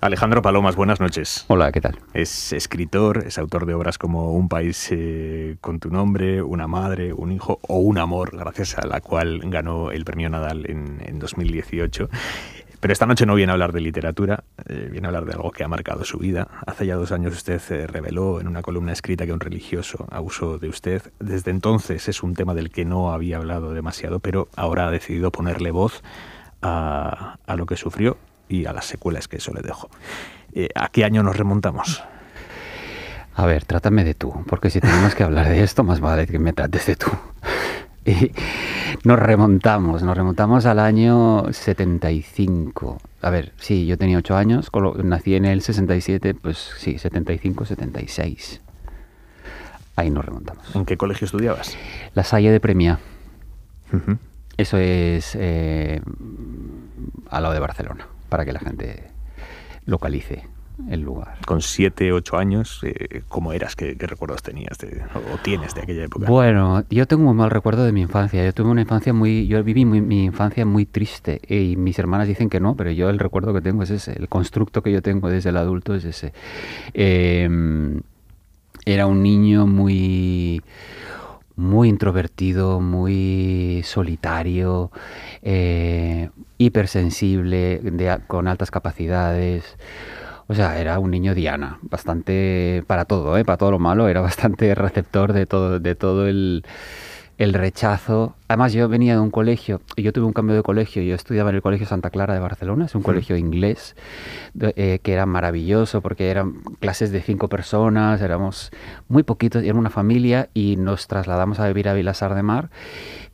Alejandro Palomas, buenas noches. Hola, ¿qué tal? Es escritor, es autor de obras como Un país con tu nombre, Una madre, un hijo o Un amor, gracias a la cual ganó el premio Nadal en 2018. Pero esta noche no viene a hablar de literatura, viene a hablar de algo que ha marcado su vida. Hace ya 2 años usted reveló en una columna escrita que un religioso abusó de usted. Desde entonces es un tema del que no había hablado demasiado, pero ahora ha decidido ponerle voz a lo que sufrió y a las secuelas que eso le dejó. ¿A qué año nos remontamos? A ver, trátame de tú, porque si tenemos que hablar de esto, más vale que me trates de tú. Y nos remontamos al año 75. A ver, sí, yo tenía 8 años, nací en el 67, pues sí, 75, 76. Ahí nos remontamos. ¿En qué colegio estudiabas? La Salle de Premià. Uh-huh. Eso es al lado de Barcelona, para que la gente localice el lugar. Con 7, 8 años, ¿cómo eras? ¿Qué recuerdos tenías o tienes de aquella época? Bueno, yo tengo un mal recuerdo de mi infancia. Yo viví mi infancia muy triste y mis hermanas dicen que no, pero yo el recuerdo que tengo es ese, el constructo que yo tengo desde el adulto es ese. Era un niño muy introvertido, muy solitario, hipersensible, con altas capacidades. O sea, era un niño diana, bastante para todo, para todo lo malo, era bastante receptor de todo el rechazo. Además, yo venía de un colegio, y yo tuve un cambio de colegio, yo estudiaba en el Colegio Santa Clara de Barcelona, es un colegio inglés, que era maravilloso porque eran clases de 5 personas, éramos muy poquitos, era una familia y nos trasladamos a vivir a Vilassar de Mar,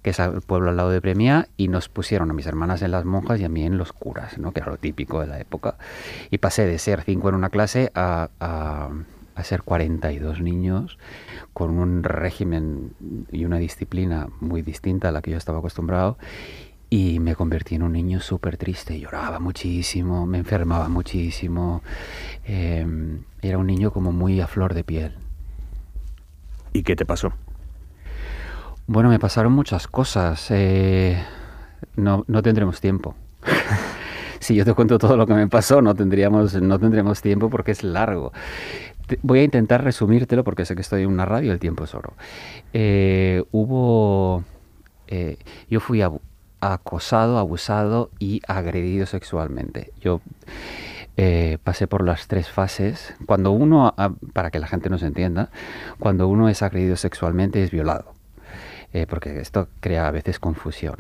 que es el pueblo al lado de Premià, y nos pusieron a mis hermanas en las monjas y a mí en los curas, ¿no? Que era lo típico de la época. Y pasé de ser 5 en una clase a ser 42 niños con un régimen y una disciplina muy distinta a la que yo estaba acostumbrado, y me convertí en un niño súper triste. Lloraba muchísimo, me enfermaba muchísimo, era un niño como muy a flor de piel. ¿Y qué te pasó? Bueno, me pasaron muchas cosas. No tendremos tiempo. Si yo te cuento todo lo que me pasó, no tendremos tiempo porque es largo. Voy a intentar resumírtelo porque sé que estoy en una radio y el tiempo es oro. Yo fui acosado, abusado y agredido sexualmente. Yo pasé por las 3 fases. Cuando uno, para que la gente nos entienda, cuando uno es agredido sexualmente es violado. Porque esto crea a veces confusión.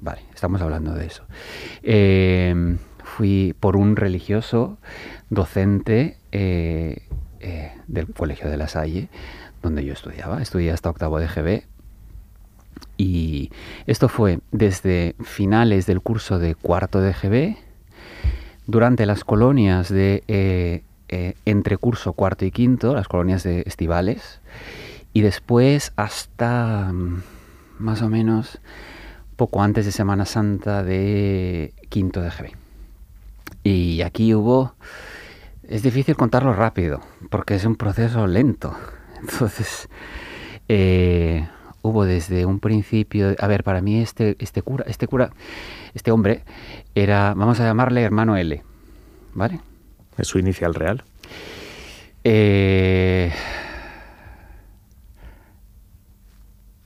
Vale, estamos hablando de eso. Fui por un religioso docente del Colegio de La Salle, donde yo estudié hasta 8º de GB, y esto fue desde finales del curso de 4º de GB, durante las colonias de entre curso 4º y 5º, las colonias de estivales, y después hasta más o menos poco antes de Semana Santa de 5º de GB. Y aquí es difícil contarlo rápido, porque es un proceso lento. Entonces, hubo desde un principio... A ver, para mí este hombre era, vamos a llamarle hermano L, ¿vale? ¿Es su inicial real?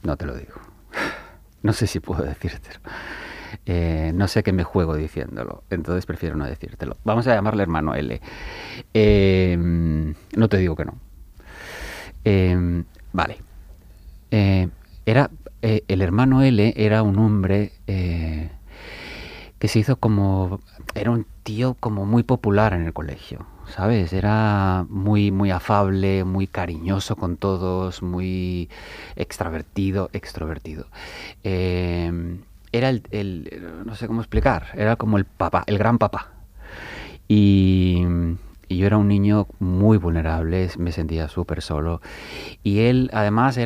No te lo digo. No sé si puedo decírtelo. No sé qué me juego diciéndolo, entonces prefiero no decírtelo. Vamos a llamarle hermano L. No te digo que no. Vale. El hermano L era un hombre que se hizo como... Era un tío como muy popular en el colegio, ¿sabes? Era muy, muy afable, muy cariñoso con todos, muy extrovertido. Era no sé cómo explicar, era como el papá, el gran papá. Y yo era un niño muy vulnerable, me sentía súper solo. Y él, además,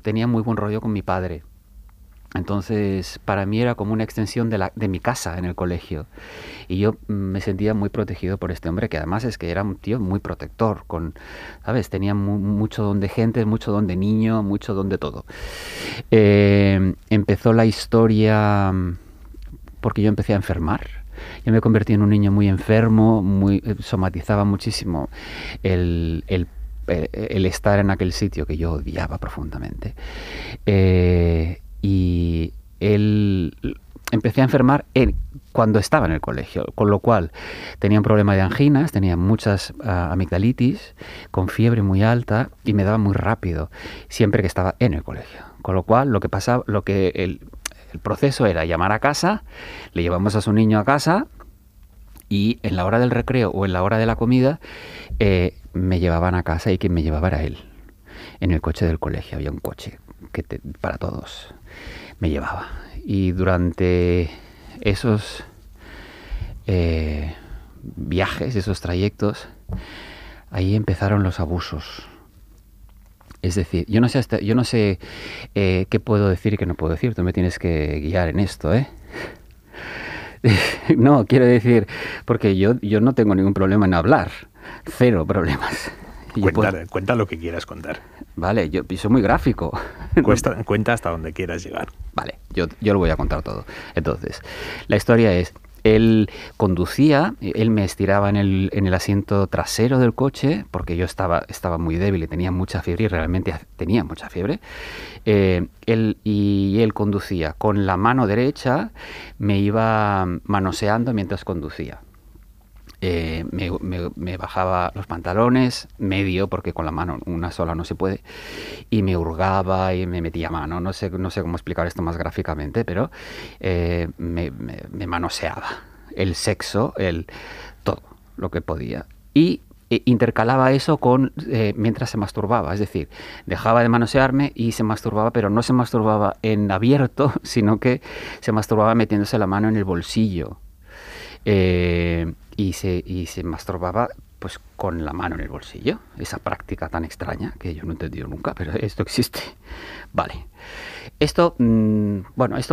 tenía muy buen rollo con mi padre. Entonces, para mí era como una extensión de mi casa en el colegio. Y yo me sentía muy protegido por este hombre, que además es que era un tío muy protector, ¿sabes? Tenía mucho don de gente, mucho don de niño, mucho don de todo. Empezó la historia porque yo empecé a enfermar. Yo me convertí en un niño muy enfermo, somatizaba muchísimo el estar en aquel sitio que yo odiaba profundamente. Y empecé a enfermar cuando estaba en el colegio, con lo cual tenía un problema de anginas, tenía muchas amigdalitis, con fiebre muy alta y me daba muy rápido, siempre que estaba en el colegio. Con lo cual, el proceso era llamar a casa, le llevamos a su niño a casa y en la hora del recreo o en la hora de la comida me llevaban a casa y quien me llevaba era él. En el coche del colegio había un coche para todos. Me llevaba. Y durante esos viajes, esos trayectos, ahí empezaron los abusos. Es decir, yo no sé qué puedo decir y qué no puedo decir. Tú me tienes que guiar en esto, ¿eh? No, quiero decir, porque yo no tengo ningún problema en hablar. Cero problemas. Cuenta lo que quieras contar. Vale, yo soy muy gráfico. Cuenta hasta donde quieras llegar. Vale, yo lo voy a contar todo. Entonces, la historia es, él conducía, él me estiraba en el asiento trasero del coche, porque yo estaba muy débil y tenía mucha fiebre, y realmente tenía mucha fiebre. Él conducía con la mano derecha, me iba manoseando mientras conducía. Me bajaba los pantalones, medio, porque con la mano una sola no se puede, y me hurgaba y me metía mano. No sé cómo explicar esto más gráficamente, pero me manoseaba el sexo, todo lo que podía. Y intercalaba eso mientras se masturbaba, es decir, dejaba de manosearme y se masturbaba, pero no se masturbaba en abierto, sino que se masturbaba metiéndose la mano en el bolsillo. Y se masturbaba pues con la mano en el bolsillo. Esa práctica tan extraña que yo no he entendido nunca, pero esto existe. Vale. Esto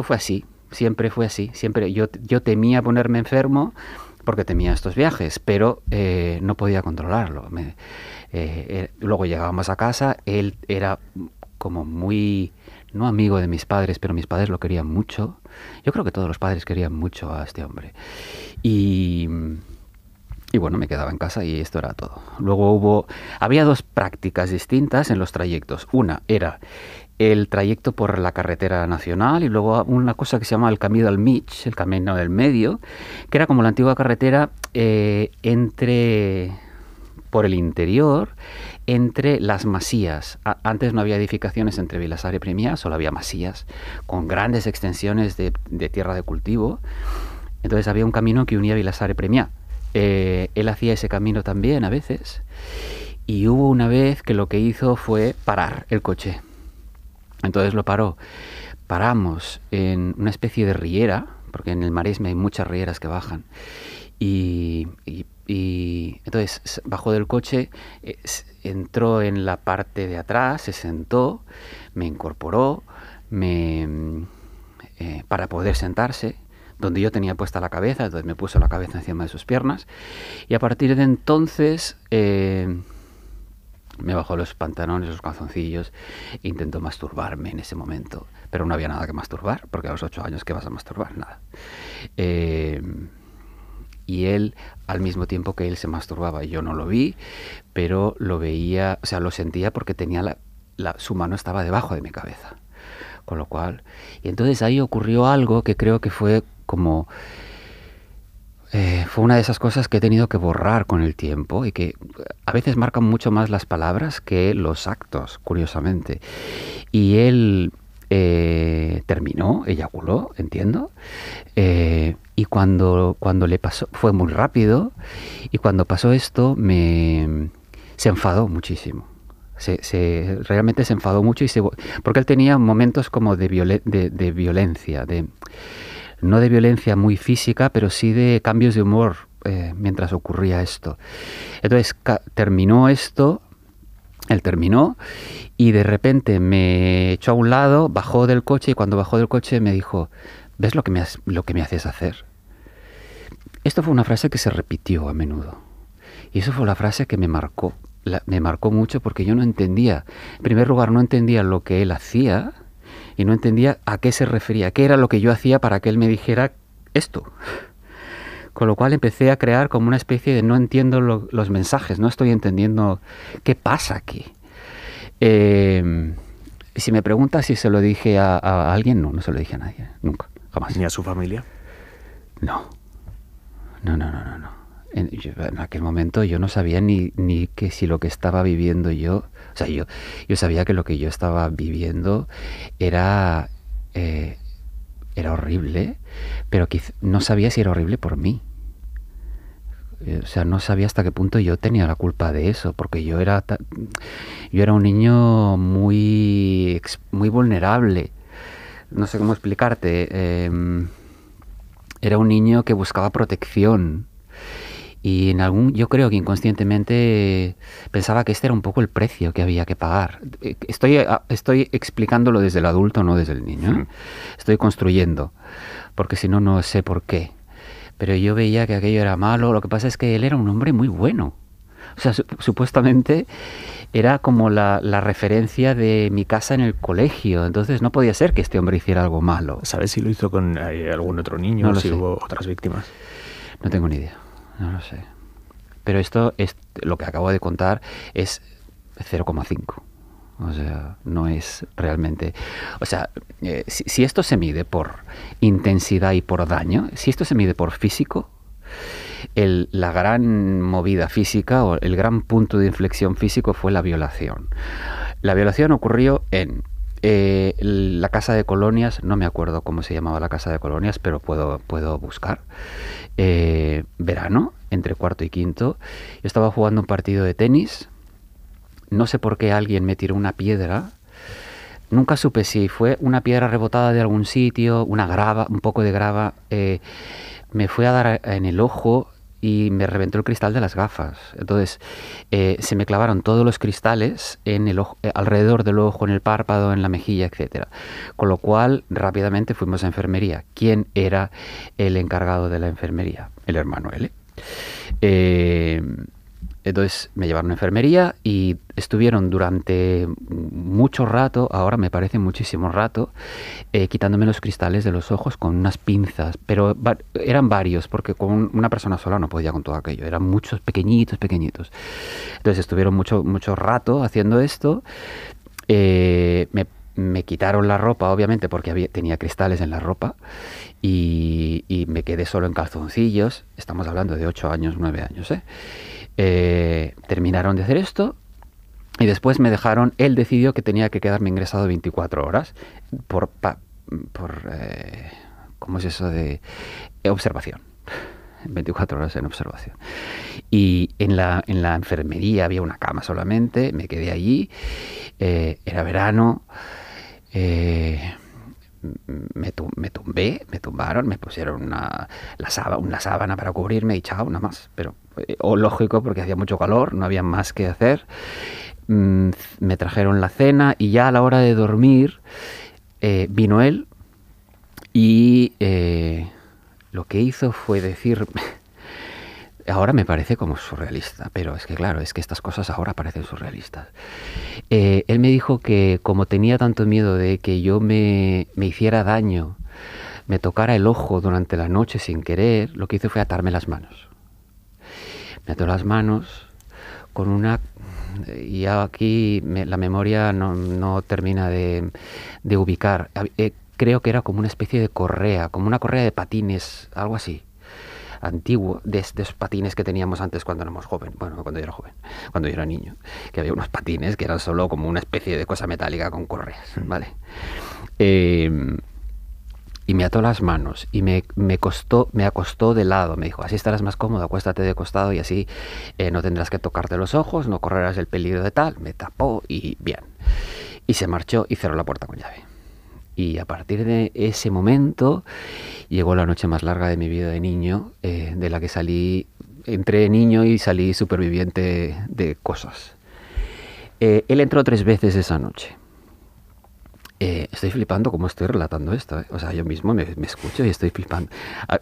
fue así. Siempre fue así. Siempre yo temía ponerme enfermo porque temía estos viajes, pero no podía controlarlo. Luego llegábamos a casa. Él era como muy... no amigo de mis padres, pero mis padres lo querían mucho. Yo creo que todos los padres querían mucho a este hombre. Y bueno, me quedaba en casa y esto era todo. Luego había dos prácticas distintas en los trayectos. Una era el trayecto por la carretera nacional y luego una cosa que se llama el Camí del Mig, el camino del medio, que era como la antigua carretera por el interior, entre las masías. Antes no había edificaciones entre Vilassar y Premià, solo había masías con grandes extensiones de tierra de cultivo. Entonces había un camino que unía Vilassar y Premià. Él hacía ese camino también a veces, y hubo una vez que lo que hizo fue parar el coche. Entonces lo paró. Paramos en una especie de riera, porque en el Maresme hay muchas rieras que bajan, y entonces bajó del coche, entró en la parte de atrás, se sentó, me incorporó para poder sentarse donde yo tenía puesta la cabeza. Entonces me puso la cabeza encima de sus piernas y a partir de entonces me bajó los pantalones, los calzoncillos e intentó masturbarme en ese momento, pero no había nada que masturbar, porque a los 8 años ¿qué vas a masturbar? Nada. Y él, al mismo tiempo que él se masturbaba, yo no lo vi, pero lo veía, o sea, lo sentía porque tenía su mano estaba debajo de mi cabeza. Con lo cual, y entonces ahí ocurrió algo que creo que fue como... fue una de esas cosas que he tenido que borrar con el tiempo y que a veces marcan mucho más las palabras que los actos, curiosamente. Y él terminó, eyaculó, entiendo, y cuando le pasó, fue muy rápido, y cuando pasó esto se enfadó muchísimo. Realmente se enfadó mucho porque él tenía momentos como de violencia, no de violencia muy física, pero sí de cambios de humor mientras ocurría esto. Entonces terminó esto, él terminó y de repente me echó a un lado, bajó del coche y cuando bajó del coche me dijo: ¿ves lo que me haces hacer? Esto fue una frase que se repitió a menudo y eso fue la frase que me marcó mucho porque yo no entendía, en primer lugar no entendía lo que él hacía y no entendía a qué se refería, qué era lo que yo hacía para que él me dijera esto. Con lo cual empecé a crear como una especie de no entiendo los mensajes, no estoy entendiendo qué pasa aquí. Si me preguntas si se lo dije a alguien, no se lo dije a nadie, nunca, jamás. ¿Ni a su familia? No. En aquel momento yo no sabía ni que si lo que estaba viviendo yo... O sea, yo sabía que lo que yo estaba viviendo era horrible, pero no sabía si era horrible por mí. O sea, no sabía hasta qué punto yo tenía la culpa de eso, porque yo era un niño muy vulnerable. No sé cómo explicarte. Era un niño que buscaba protección. Y yo creo que inconscientemente pensaba que este era un poco el precio que había que pagar. Estoy explicándolo desde el adulto, no desde el niño, ¿eh? Estoy construyendo, porque si no, no sé por qué. Pero yo veía que aquello era malo. Lo que pasa es que él era un hombre muy bueno. O sea, supuestamente era como la referencia de mi casa en el colegio. Entonces no podía ser que este hombre hiciera algo malo. ¿Sabes si lo hizo con algún otro niño? No lo si sé. Hubo otras víctimas. No tengo ni idea. No lo sé. Pero esto es lo que acabo de contar es 0,5. O sea, no es realmente... O sea, si esto se mide por intensidad y por daño, si esto se mide por físico, la gran movida física o el gran punto de inflexión físico fue la violación. La violación ocurrió en la casa de colonias, no me acuerdo cómo se llamaba la casa de colonias, pero puedo buscar. Verano, entre cuarto y quinto. Yo estaba jugando un partido de tenis. No sé por qué alguien me tiró una piedra. Nunca supe si fue una piedra rebotada de algún sitio, una grava, un poco de grava. Me fue a dar en el ojo y me reventó el cristal de las gafas. Entonces se me clavaron todos los cristales en el ojo, alrededor del ojo, en el párpado, en la mejilla, etcétera. Con lo cual rápidamente fuimos a enfermería. ¿Quién era el encargado de la enfermería? El hermano L. Entonces me llevaron a enfermería y estuvieron durante mucho rato, ahora me parece muchísimo rato, quitándome los cristales de los ojos con unas pinzas, pero eran varios, porque con una persona sola no podía con todo aquello, eran muchos pequeñitos. Entonces estuvieron mucho rato haciendo esto. Me quitaron la ropa, obviamente, porque tenía cristales en la ropa, y me quedé solo en calzoncillos. Estamos hablando de 8 años, 9 años, terminaron de hacer esto y después me dejaron. Él decidió que tenía que quedarme ingresado 24 horas por ¿cómo es eso de observación? 24 horas en observación. Y en la enfermería había una cama solamente. Me quedé allí. Era verano. Me tumbaron, me pusieron una sábana para cubrirme y chao, nada más. Pero lógico, porque hacía mucho calor, no había más que hacer. Me trajeron la cena y ya a la hora de dormir vino él y lo que hizo fue decir... Ahora me parece como surrealista, pero es que claro, es que estas cosas ahora parecen surrealistas. Él me dijo que como tenía tanto miedo de que yo me hiciera daño, me tocara el ojo durante la noche sin querer, lo que hizo fue atarme las manos. Me ató las manos con una... Y aquí la memoria no termina de ubicar. Creo que era como una especie de correa, como una correa de patines, algo así. Antiguo, de esos patines que teníamos antes cuando éramos jóvenes, bueno, cuando yo era joven, cuando yo era niño, que había unos patines que eran solo como una especie de cosa metálica con correas, ¿vale? Y me ató las manos y me acostó de lado, me dijo, así estarás más cómodo, acuéstate de costado y así no tendrás que tocarte los ojos, no correrás el peligro de tal. Me tapó y bien. Y se marchó y cerró la puerta con llave. Y a partir de ese momento llegó la noche más larga de mi vida de niño, de la que entré niño y salí superviviente de cosas. Él entró 3 veces esa noche. Estoy flipando cómo estoy relatando esto, O sea, yo mismo me escucho y estoy flipando.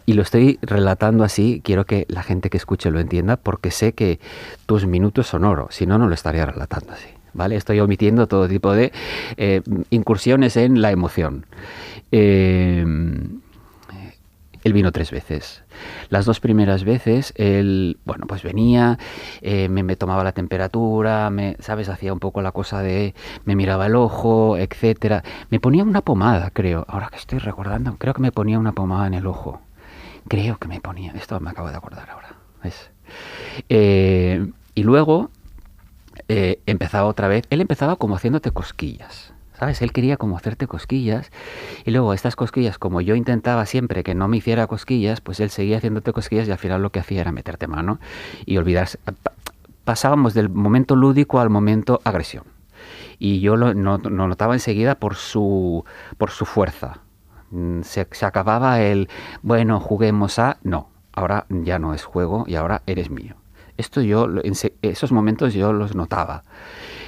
Y lo estoy relatando así, quiero que la gente que escuche lo entienda, porque sé que tus minutos son oro, si no, no lo estaría relatando así. ¿Vale? Estoy omitiendo todo tipo de incursiones en la emoción. Él vino 3 veces. Las 2 primeras veces, él, bueno, pues venía, me tomaba la temperatura, ¿sabes? Hacía un poco la cosa de, me miraba el ojo, etcétera. Me ponía una pomada, creo. Ahora que estoy recordando, creo que me ponía una pomada en el ojo. Creo que me ponía, esto me acabo de acordar ahora, ¿ves? Y luego empezaba otra vez, él empezaba como haciéndote cosquillas. ¿Sabes? Él quería como hacerte cosquillas y luego estas cosquillas, como yo intentaba siempre que no me hiciera cosquillas, pues él seguía haciéndote cosquillas y al final lo que hacía era meterte mano y olvidarse. Pasábamos del momento lúdico al momento agresión. Y yo lo notaba enseguida por su fuerza. Se acababa el, bueno, juguemos a... No, ahora ya no es juego y ahora eres mío. Esto yo, esos momentos yo los notaba.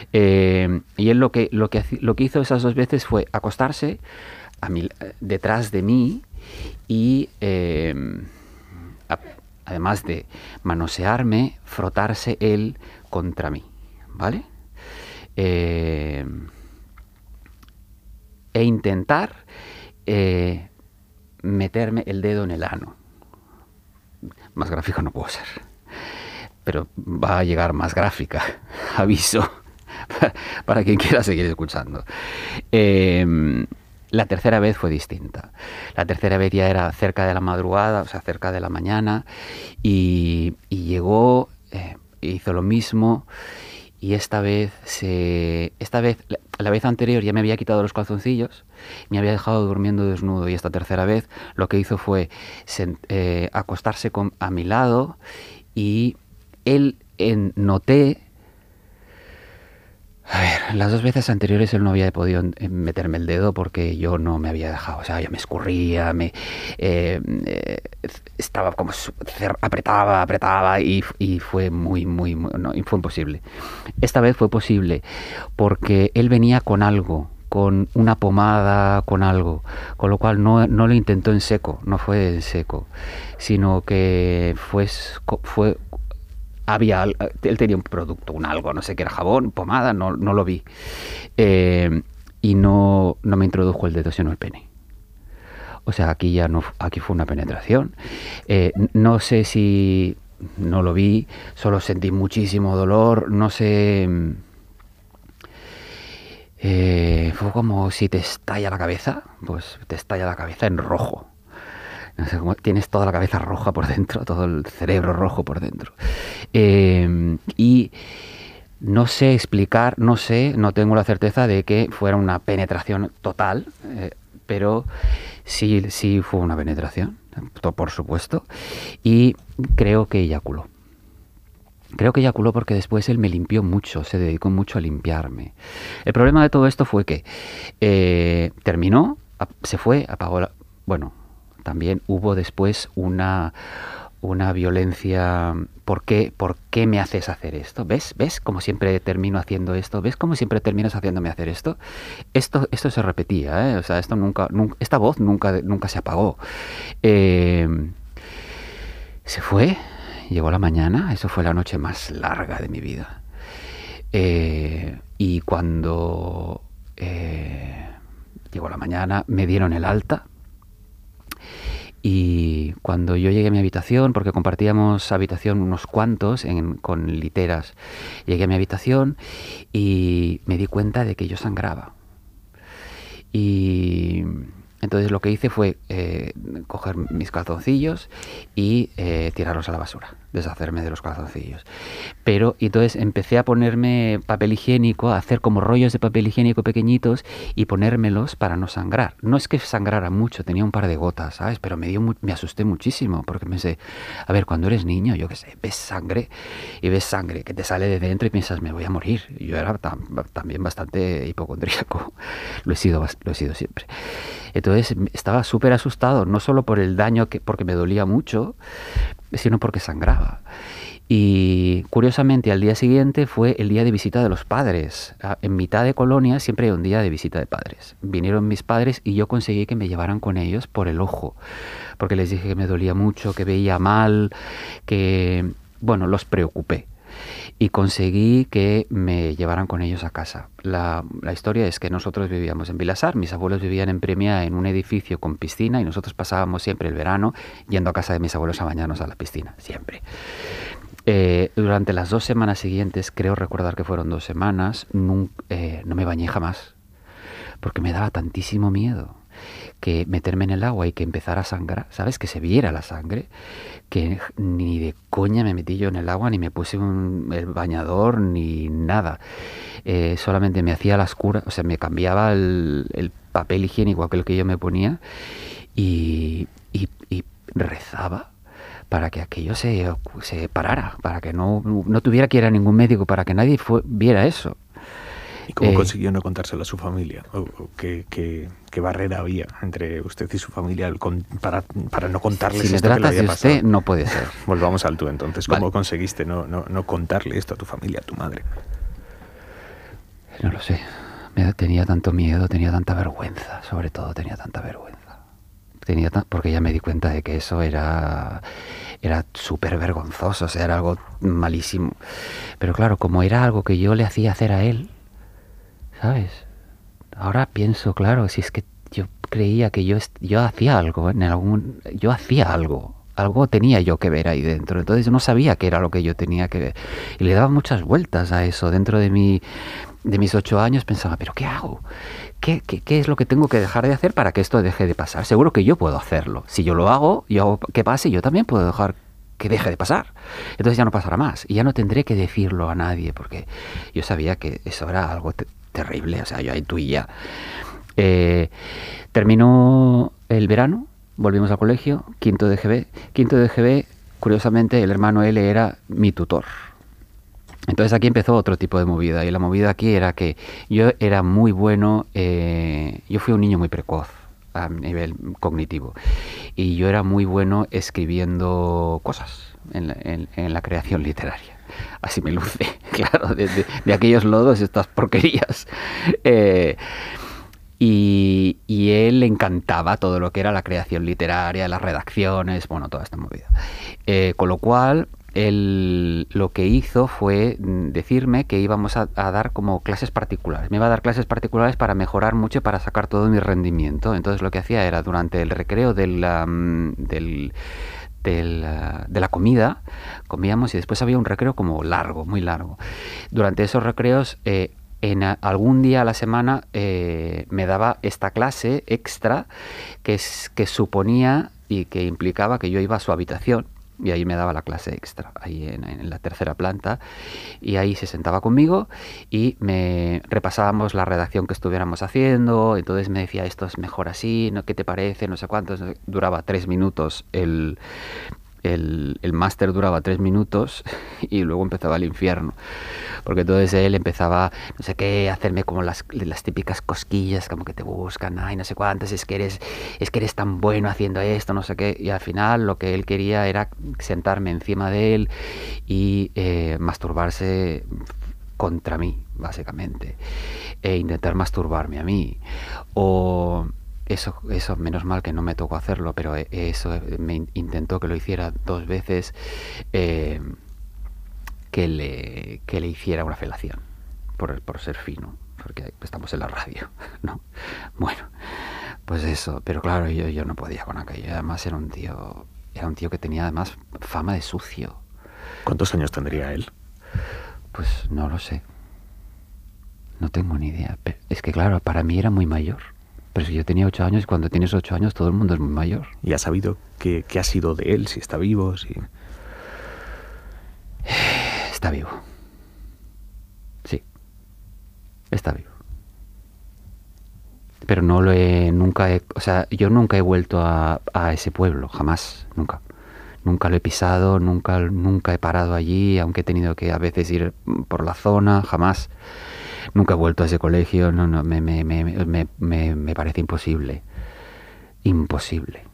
Y él lo que hizo esas 2 veces fue acostarse detrás de mí y además de manosearme, frotarse él contra mí, ¿vale? E intentar meterme el dedo en el ano. Más gráfico no puedo ser, pero va a llegar más gráfica, aviso. Para quien quiera seguir escuchando. La tercera vez fue distinta. La tercera vez ya era cerca de la madrugada, o sea, cerca de la mañana, y llegó, hizo lo mismo, y esta vez, la vez anterior ya me había quitado los calzoncillos, me había dejado durmiendo desnudo, y esta tercera vez lo que hizo fue acostarse a mi lado, y él noté... A ver, las 2 veces anteriores él no había podido meterme el dedo porque yo no me había dejado, o sea, ya me escurría, estaba como apretaba y fue muy, no, y fue imposible. Esta vez fue posible porque él venía con algo, con una pomada, con algo, con lo cual no lo intentó en seco, no fue en seco, sino que fue él tenía un producto, un algo, no sé qué era, jabón, pomada, no lo vi. Y no me introdujo el dedo, sino el pene. O sea, aquí fue una penetración. No sé si no lo vi, solo sentí muchísimo dolor, no sé. Fue como si te estalla la cabeza, pues te estalla la cabeza en rojo. No sé cómo, tienes toda la cabeza roja por dentro, todo el cerebro rojo por dentro. Y no sé explicar, no tengo la certeza de que fuera una penetración total, pero sí fue una penetración, por supuesto, y creo que eyaculó. Creo que eyaculó porque después él me limpió mucho, se dedicó mucho a limpiarme. El problema de todo esto fue que terminó, se fue, apagó bueno, también hubo después una violencia. ¿Por qué me haces hacer esto? ¿Ves cómo siempre termino haciendo esto? ¿Ves cómo siempre terminas haciéndome hacer esto? Esto se repetía, ¿eh? O sea, esto nunca, esta voz nunca se apagó. Se fue, llegó la mañana, eso fue la noche más larga de mi vida. Y cuando llegó la mañana, me dieron el alta. Y cuando yo llegué a mi habitación, porque compartíamos habitación unos cuantos con literas, llegué a mi habitación y me di cuenta de que yo sangraba. Y entonces lo que hice fue coger mis calzoncillos y tirarlos a la basura, deshacerme de los calzoncillos. Pero entonces empecé a ponerme papel higiénico, a hacer como rollos de papel higiénico pequeñitos y ponérmelos para no sangrar. No es que sangrara mucho, tenía un par de gotas, ¿sabes? Pero me asusté muchísimo porque pensé, a ver, cuando eres niño, yo qué sé, ves sangre que te sale de dentro y piensas, me voy a morir. Yo era también bastante hipocondríaco, lo he sido siempre. Entonces estaba súper asustado, no solo por el daño, porque me dolía mucho, sino porque sangraba. Y curiosamente al día siguiente fue el día de visita de los padres. En mitad de colonia siempre hay un día de visita de padres. Vinieron mis padres y yo conseguí que me llevaran con ellos por el ojo, porque les dije que me dolía mucho, que veía mal, que, bueno, los preocupé. y conseguí que me llevaran con ellos a casa. La historia es que nosotros vivíamos en Vilassar, mis abuelos vivían en Premià en un edificio con piscina y nosotros pasábamos siempre el verano yendo a casa de mis abuelos a bañarnos a la piscina, siempre. Durante las 2 semanas siguientes, creo recordar que fueron 2 semanas, no me bañé jamás, porque me daba tantísimo miedo que meterme en el agua y que empezara a sangrar, ¿sabes? Que se viera la sangre, que ni de coña me metí yo en el agua, ni me puse el bañador, ni nada. Solamente me hacía las curas, o sea, me cambiaba el papel higiénico, aquel que yo me ponía, y rezaba para que aquello se parara, para que no tuviera que ir a ningún médico, para que nadie viera eso. ¿Y cómo consiguió no contárselo a su familia? ¿O qué barrera había entre usted y su familia para no contarles si esto que le había pasado? Si me tratas de usted, no puede ser. Volvamos al tú entonces. ¿Cómo Vale. conseguiste no contarle esto a tu familia, a tu madre? No lo sé. Tenía tanto miedo, tenía tanta vergüenza. Sobre todo tenía tanta vergüenza. Porque ya me di cuenta de que eso era súper vergonzoso, o sea, era algo malísimo. Pero claro, como era algo que yo le hacía hacer a él, ¿sabes? Ahora pienso, claro, si es que yo creía que yo hacía algo, yo hacía algo tenía yo que ver ahí dentro, entonces yo no sabía qué era lo que yo tenía que ver. Y le daba muchas vueltas a eso. Dentro de mis 8 años pensaba, ¿pero qué hago? ¿Qué es lo que tengo que dejar de hacer para que esto deje de pasar? Seguro que yo puedo hacerlo. Si yo lo hago, yo hago que pase, yo también puedo dejar que deje de pasar. Entonces ya no pasará más. Y ya no tendré que decirlo a nadie, porque yo sabía que eso era algo terrible. O sea, yo intuía. Terminó el verano, volvimos al colegio, quinto de GB. Curiosamente, el hermano L era mi tutor. Entonces aquí empezó otro tipo de movida, y la movida aquí era que yo era muy bueno, yo fui un niño muy precoz a nivel cognitivo, y yo era muy bueno escribiendo cosas en la creación literaria. Así me luce, claro, de aquellos lodos, estas porquerías. Y él le encantaba todo lo que era la creación literaria, las redacciones, bueno, toda esta movida. Con lo cual, él lo que hizo fue decirme que íbamos a dar como clases particulares. Me iba a dar clases particulares para mejorar mucho y para sacar todo mi rendimiento. Entonces lo que hacía era, durante el recreo de la comida, comíamos, y después había un recreo como largo, muy largo. Durante esos recreos, algún día a la semana me daba esta clase extra que suponía y que implicaba que yo iba a su habitación, y ahí me daba la clase extra, ahí en la 3ª planta, y ahí se sentaba conmigo y repasábamos la redacción que estuviéramos haciendo. Entonces me decía, esto es mejor así, ¿no? ¿Qué te parece? No sé cuántos. Duraba 3 minutos el máster, duraba 3 minutos, y luego empezaba el infierno, porque entonces él empezaba, no sé qué, a hacerme como las típicas cosquillas, como que te buscan, ay, no sé cuántas, es que eres tan bueno haciendo esto, no sé qué, y al final lo que él quería era sentarme encima de él y masturbarse contra mí, básicamente, e intentar masturbarme a mí, o... Eso, menos mal que no me tocó hacerlo, pero eso me intentó que lo hiciera 2 veces, que le hiciera una felación, por ser fino, porque estamos en la radio, ¿no? Bueno, pues eso, pero claro, yo no podía con aquello. Además era un tío que tenía además fama de sucio. ¿Cuántos años tendría él? Pues no lo sé, no tengo ni idea. Pero es que claro, para mí era muy mayor. Pero si yo tenía 8 años, y cuando tienes 8 años todo el mundo es muy mayor. ¿Y has sabido qué ha sido de él? Si está vivo, si... Está vivo. Sí. Está vivo. Pero yo nunca he vuelto a ese pueblo, jamás, nunca. Nunca lo he pisado, nunca he parado allí, aunque he tenido que a veces ir por la zona, jamás. Nunca he vuelto a ese colegio, no, me parece imposible. Imposible.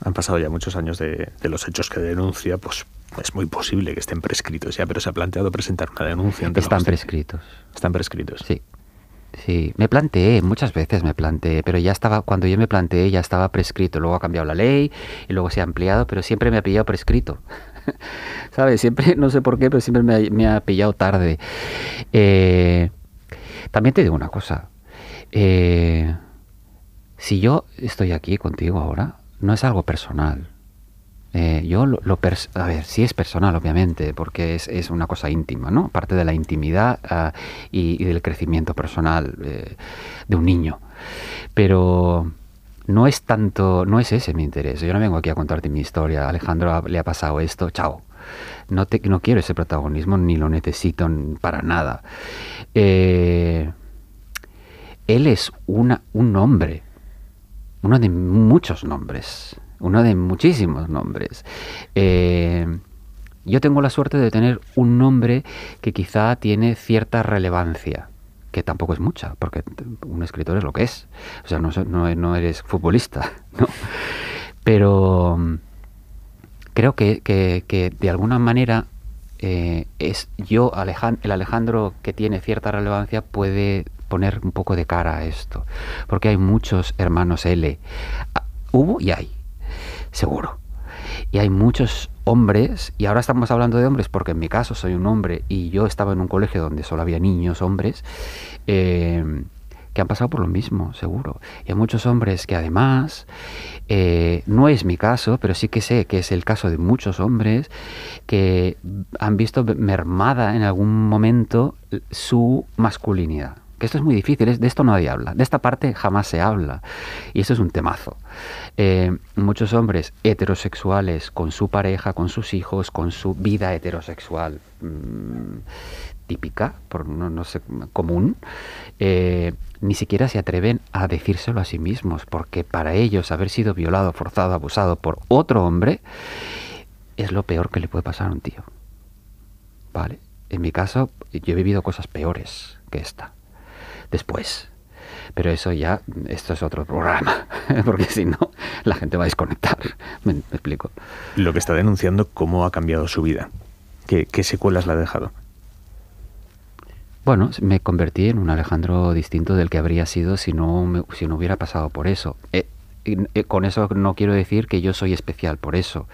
Han pasado ya muchos años de los hechos que denuncia, pues es muy posible que estén prescritos ya, pero se ha planteado presentar una denuncia ante la justicia. Prescritos. ¿Están prescritos? Sí. Sí, muchas veces me planteé, pero cuando yo me planteé ya estaba prescrito. Luego ha cambiado la ley y luego se ha ampliado, pero siempre me ha pillado prescrito. ¿Sabes? Siempre, no sé por qué, pero siempre me ha pillado tarde. También te digo una cosa. Si yo estoy aquí contigo ahora, no es algo personal. A ver, sí es personal, obviamente, porque es una cosa íntima, ¿no? Parte de la intimidad y del crecimiento personal de un niño. Pero no es tanto, no es ese mi interés. Yo no vengo aquí a contarte mi historia. A Alejandro le ha pasado esto, chao. No quiero ese protagonismo ni lo necesito para nada. Él es un nombre, uno de muchos nombres, uno de muchísimos nombres. Yo tengo la suerte de tener un nombre que quizá tiene cierta relevancia, que tampoco es mucha, porque un escritor es lo que es. O sea, no eres futbolista, ¿no? Pero creo que de alguna manera el Alejandro que tiene cierta relevancia puede poner un poco de cara a esto, porque hay muchos hermanos L. Hubo y hay, seguro. Y hay muchos hombres, y ahora estamos hablando de hombres porque en mi caso soy un hombre y yo estaba en un colegio donde solo había niños, hombres, que han pasado por lo mismo, seguro. Y hay muchos hombres que además, no es mi caso, pero sí que sé que es el caso de muchos hombres que han visto mermada en algún momento su masculinidad. Que esto es muy difícil, de esto nadie habla, de esta parte jamás se habla, y esto es un temazo. Muchos hombres heterosexuales con su pareja, con sus hijos, con su vida heterosexual típica, no sé, común, ni siquiera se atreven a decírselo a sí mismos, porque para ellos haber sido violado, forzado, abusado por otro hombre es lo peor que le puede pasar a un tío. ¿Vale? En mi caso, yo he vivido cosas peores que esta. Después. Pero esto es otro programa, porque si no, la gente va a desconectar. ¿Me explico? Lo que está denunciando, ¿cómo ha cambiado su vida? ¿Qué secuelas le ha dejado? Bueno, me convertí en un Alejandro distinto del que habría sido si no hubiera pasado por eso. Con eso no quiero decir que yo soy especial por eso.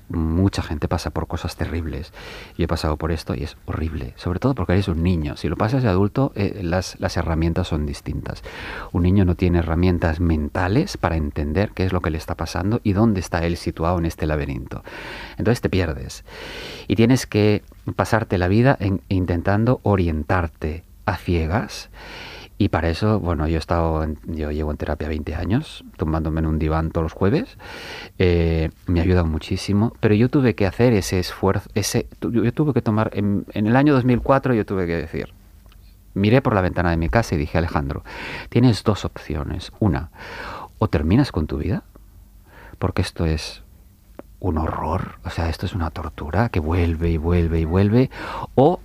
Mucha gente pasa por cosas terribles. Yo he pasado por esto y es horrible, sobre todo porque eres un niño. Si lo pasas de adulto, las herramientas son distintas. Un niño no tiene herramientas mentales para entender qué es lo que le está pasando y dónde está él situado en este laberinto. Entonces te pierdes. Y tienes que pasarte la vida intentando orientarte a ciegas. Y para eso, bueno, yo llevo en terapia 20 años, tumbándome en un diván todos los jueves. Me ha ayudado muchísimo, pero yo tuve que hacer ese esfuerzo, yo tuve que tomar, en el año 2004 yo tuve que decir, miré por la ventana de mi casa y dije, Alejandro, tienes dos opciones. Una, o terminas con tu vida, porque esto es un horror, o sea, esto es una tortura que vuelve y vuelve y vuelve, o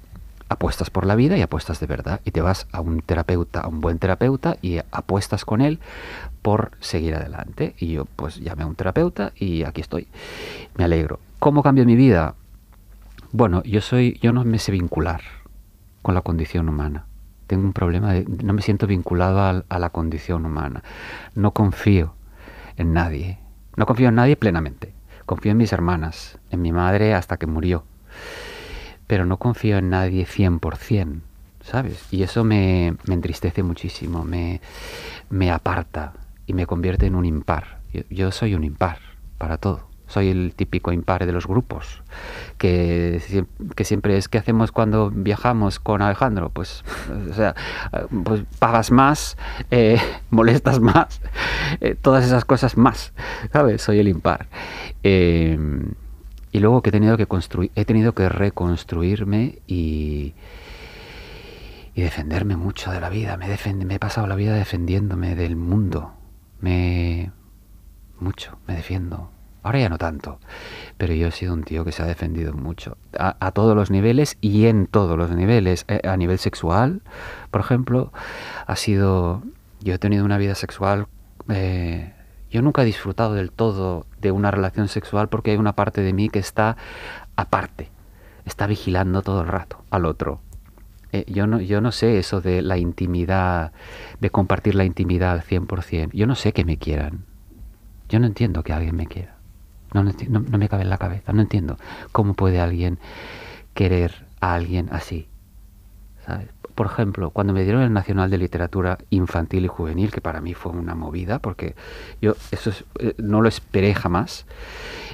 apuestas por la vida y apuestas de verdad y te vas a un terapeuta, a un buen terapeuta y apuestas con él por seguir adelante. Y yo pues llamé a un terapeuta y aquí estoy. Me alegro. ¿Cómo cambió mi vida? Bueno, yo no me sé vincular con la condición humana. Tengo un problema no me siento vinculado a la condición humana. No confío en nadie. No confío en nadie plenamente. Confío en mis hermanas, en mi madre hasta que murió. Pero no confío en nadie 100%, ¿sabes? Y eso me entristece muchísimo, me aparta y me convierte en un impar. Yo soy un impar para todo. Soy el típico impar de los grupos, que siempre es, ¿qué hacemos cuando viajamos con Alejandro? Pues, o sea, pues pagas más, molestas más, todas esas cosas más, ¿sabes? Soy el impar. Y luego que he tenido que reconstruirme y defenderme mucho de la vida. Me he pasado la vida defendiéndome del mundo. Me defiendo. Ahora ya no tanto, pero yo he sido un tío que se ha defendido mucho. A todos los niveles y en todos los niveles. A nivel sexual, por ejemplo, yo he tenido una vida sexual... Yo nunca he disfrutado del todo de una relación sexual porque hay una parte de mí que está aparte, está vigilando todo el rato al otro. Yo no sé eso de la intimidad, de compartir la intimidad al 100%. Yo no sé que me quieran. Yo no entiendo que alguien me quiera. No me cabe en la cabeza, no entiendo cómo puede alguien querer a alguien así, ¿sabes? Por ejemplo, cuando me dieron el Nacional de Literatura Infantil y Juvenil, que para mí fue una movida, porque yo no lo esperé jamás,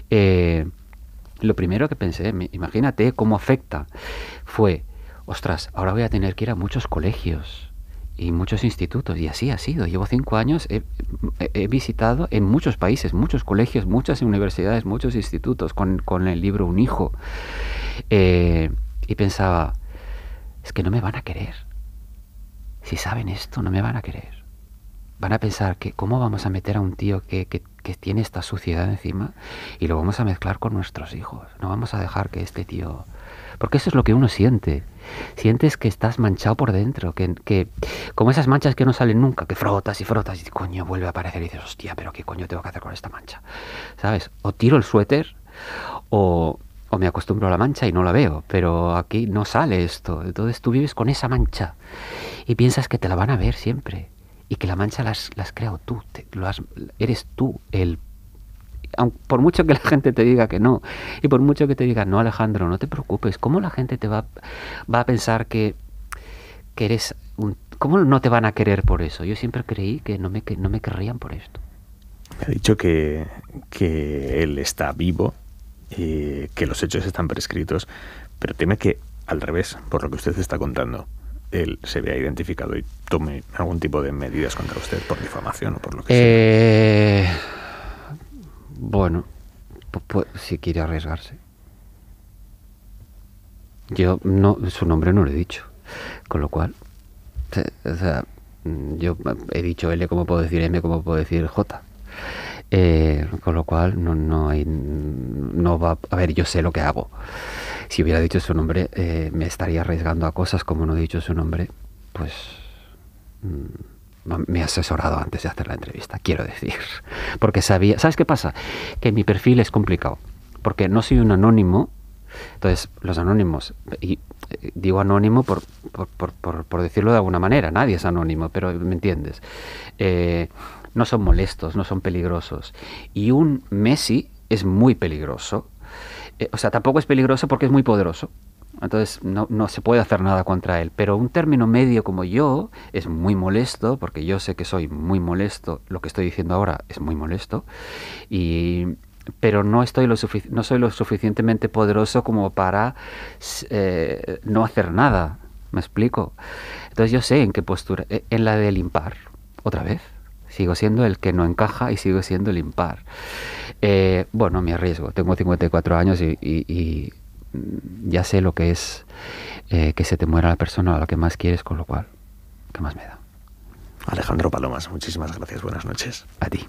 lo primero que pensé, imagínate cómo afecta, fue, ostras, ahora voy a tener que ir a muchos colegios y muchos institutos, y así ha sido. Llevo 5 años, he visitado en muchos países, muchos colegios, muchas universidades, muchos institutos con el libro Un hijo. Y pensaba, es que no me van a querer. Si saben esto, no me van a querer. Van a pensar que cómo vamos a meter a un tío que tiene esta suciedad encima y lo vamos a mezclar con nuestros hijos. No vamos a dejar que este tío... Porque eso es lo que uno siente. Sientes que estás manchado por dentro, que como esas manchas que no salen nunca, que frotas y frotas y coño, vuelve a aparecer y dices, hostia, pero ¿qué coño tengo que hacer con esta mancha? ¿Sabes? O tiro el suéter o me acostumbro a la mancha y no la veo, pero aquí no sale esto. Entonces tú vives con esa mancha y piensas que te la van a ver siempre y que la mancha la has creado tú, eres tú por mucho que la gente te diga que no, y por mucho que te diga, no, Alejandro, no te preocupes, ¿cómo la gente te va a pensar que eres ¿cómo no te van a querer por eso? Yo siempre creí que no me querrían por esto. Me ha dicho que él está vivo, que los hechos están prescritos, pero teme que, al revés, por lo que usted está contando, él se vea identificado y tome algún tipo de medidas contra usted por difamación o por lo que sea. Bueno, pues si quiere arriesgarse. Yo su nombre no lo he dicho, con lo cual, o sea, yo he dicho L como puedo decir M como puedo decir J, con lo cual no va a ver, yo sé lo que hago. Si hubiera dicho su nombre, me estaría arriesgando a cosas. Como no he dicho su nombre, pues me he asesorado antes de hacer la entrevista, quiero decir, porque sabía, ¿sabes qué pasa? Que mi perfil es complicado, porque no soy un anónimo. Entonces, los anónimos, y digo anónimo por decirlo de alguna manera, nadie es anónimo, pero me entiendes, no son molestos, no son peligrosos, y un Messi es muy peligroso, o sea, tampoco es peligroso porque es muy poderoso. Entonces no se puede hacer nada contra él. Pero un término medio como yo es muy molesto, porque yo sé que soy muy molesto. Lo que estoy diciendo ahora es muy molesto. Pero no soy lo suficientemente poderoso como para no hacer nada. ¿Me explico? Entonces yo sé en qué postura. En la del impar, otra vez. Sigo siendo el que no encaja y sigo siendo el impar. Bueno, me arriesgo. Tengo 54 años y ya sé lo que es que se te muera la persona a la que más quieres, con lo cual, ¿qué más me da? Alejandro Palomas, muchísimas gracias. Buenas noches. A ti.